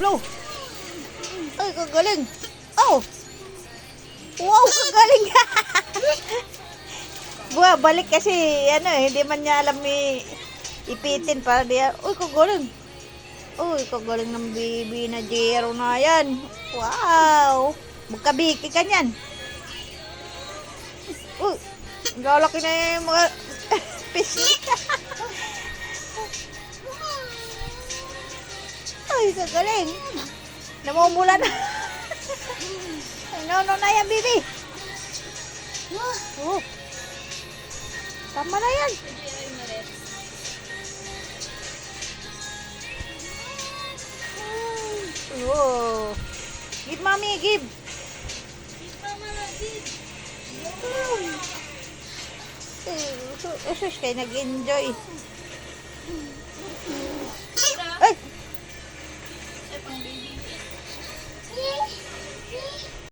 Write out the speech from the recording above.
Blow. Ay, kagaling. Oh. Wow, kagaling. Balik kasi, hindi man niya alam ipitin para diya. Uy, kagaling. Uy, kagaling ng bibi na Jero na yan. Wow. Magkabiki ka niyan. Uy, lalaki na yung mga fish. Ay, kagaling. Namumula na. No, na yan, bibi. Oh. Tama na yan. Oh. Give, mommy, give. Usus, kayo nag-enjoy. Ay!